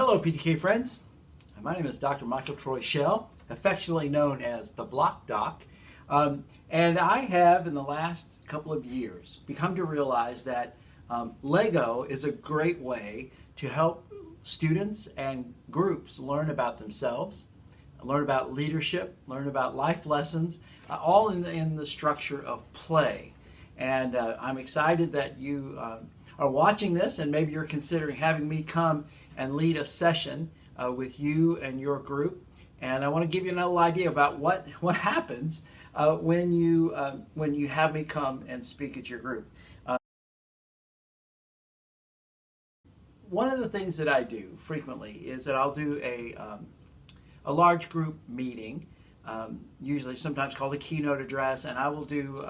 Hello PTK friends, my name is Dr. Michael Troy Schell, affectionately known as the Block Doc, and I have in the last couple of years become to realize that LEGO is a great way to help students and groups learn about themselves, learn about leadership, learn about life lessons, all in the structure of play. And I'm excited that you are watching this, and maybe you're considering having me come and lead a session with you and your group. And I want to give you a little idea about what happens when you have me come and speak at your group. One of the things that I do frequently is that I'll do a large group meeting, usually sometimes called a keynote address, and I will do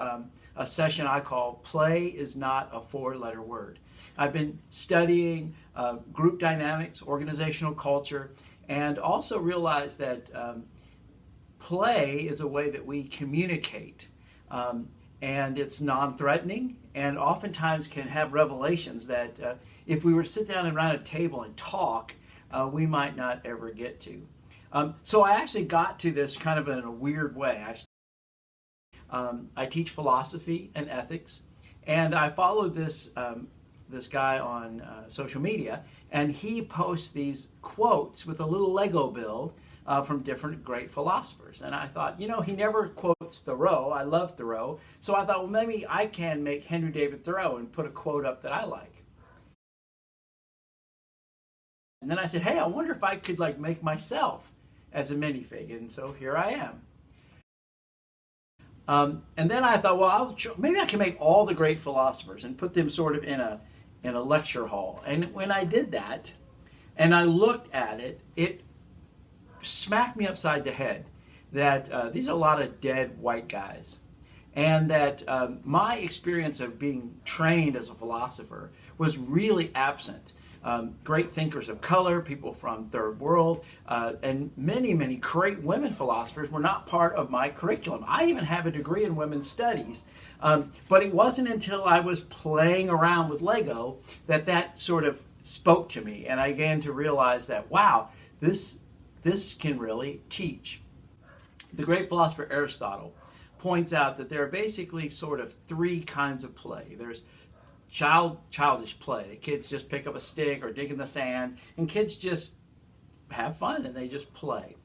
a session I call Play is Not a Four-Letter Word. I've been studying group dynamics, organizational culture, and also realized that play is a way that we communicate, and it's non-threatening, and oftentimes can have revelations that if we were to sit down around a table and talk, we might not ever get to. So I actually got to this kind of in a weird way. I teach philosophy and ethics, and I follow this guy on social media, and he posts these quotes with a little Lego build from different great philosophers. And I thought, you know, he never quotes Thoreau. I love Thoreau. So I thought, well, maybe I can make Henry David Thoreau and put a quote up that I like. And then I said, hey, I wonder if I could make myself as a minifig. And so here I am. And then I thought, well, maybe I can make all the great philosophers and put them sort of in a lecture hall. And when I did that, and I looked at it, it smacked me upside the head that these are a lot of dead white guys. And that my experience of being trained as a philosopher was really absent. Great thinkers of color, people from third world, and many great women philosophers were not part of my curriculum. I even have a degree in women's studies, but it wasn't until I was playing around with Lego that sort of spoke to me, and I began to realize that, wow, this can really teach. The great philosopher Aristotle points out that there are basically sort of three kinds of play. There's childish play. The kids just pick up a stick or dig in the sand, and kids just have fun and they just play.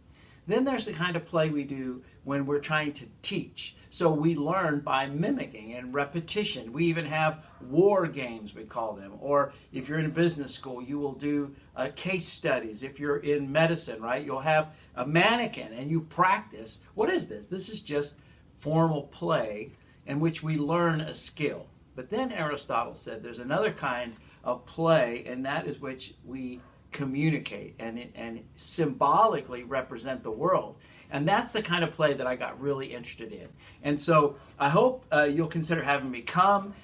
Then there's the kind of play we do when we're trying to teach. So we learn by mimicking and repetition. We even have war games, we call them. Or if you're in a business school, you will do case studies. If you're in medicine, right, you'll have a mannequin and you practice. What is this? This is just formal play in which we learn a skill. But then Aristotle said there's another kind of play, and that is which we communicate and symbolically represent the world. And that's the kind of play that I got really interested in. And so I hope you'll consider having me come.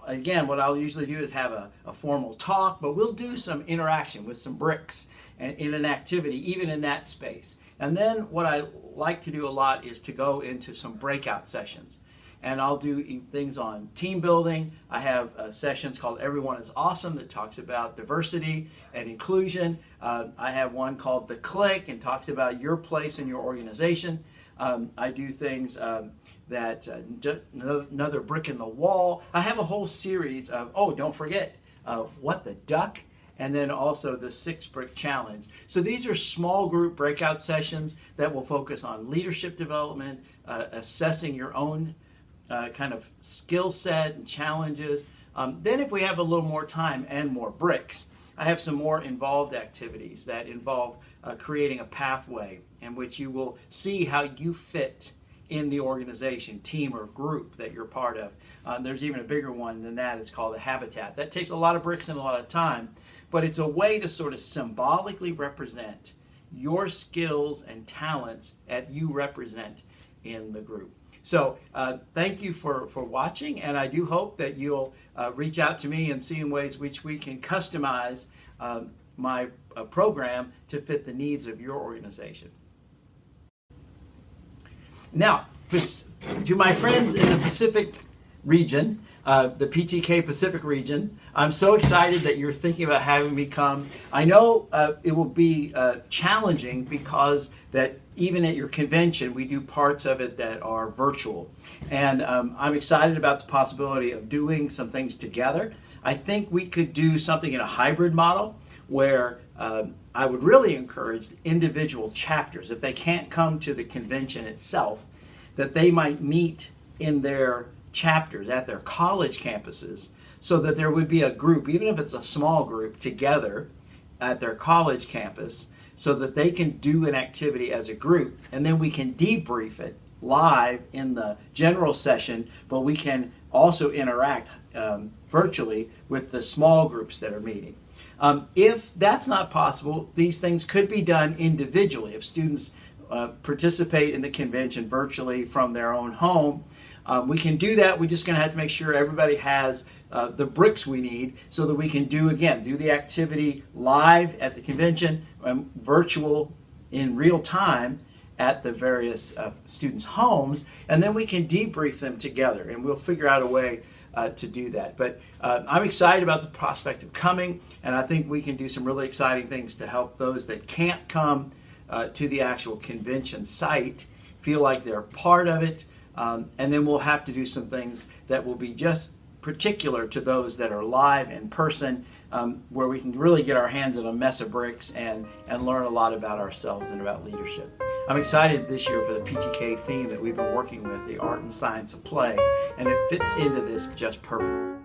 Again, what I'll usually do is have a formal talk, but we'll do some interaction with some bricks in an activity, even in that space. And then what I like to do a lot is to go into some breakout sessions. And I'll do things on team building. I have sessions called Everyone is Awesome that talks about diversity and inclusion. I have one called The Click and talks about your place in your organization. I do things that another brick in the wall. I have a whole series of, oh, don't forget, What the Duck, and then also the 6-Brick Challenge. So these are small group breakout sessions that will focus on leadership development, assessing your own kind of skill set and challenges. Then if we have a little more time and more bricks, I have some more involved activities that involve creating a pathway in which you will see how you fit in the organization, team, or group that you're part of. There's even a bigger one than that. It's called a habitat. That takes a lot of bricks and a lot of time, but it's a way to sort of symbolically represent your skills and talents that you represent in the group. So thank you for watching, and I do hope that you'll reach out to me and see in ways which we can customize my program to fit the needs of your organization. Now, to my friends in the Pacific region, the PTK Pacific region. I'm so excited that you're thinking about having me come. I know it will be challenging because that even at your convention, we do parts of it that are virtual. And I'm excited about the possibility of doing some things together. I think we could do something in a hybrid model where I would really encourage the individual chapters, if they can't come to the convention itself, that they might meet in their chapters at their college campuses, so that there would be a group, even if it's a small group, together at their college campus, so that they can do an activity as a group, and then we can debrief it live in the general session, but we can also interact virtually with the small groups that are meeting. If that's not possible, these things could be done individually. If students participate in the convention virtually from their own home, we can do that. We're just going to have to make sure everybody has the bricks we need so that we can do the activity live at the convention, virtual in real time at the various students' homes, and then we can debrief them together, and we'll figure out a way to do that. But I'm excited about the prospect of coming, and I think we can do some really exciting things to help those that can't come to the actual convention site feel like they're part of it. And then we'll have to do some things that will be just particular to those that are live in person, where we can really get our hands on a mess of bricks and learn a lot about ourselves and about leadership. I'm excited this year for the PTK theme that we've been working with, the art and science of play, and it fits into this just perfectly.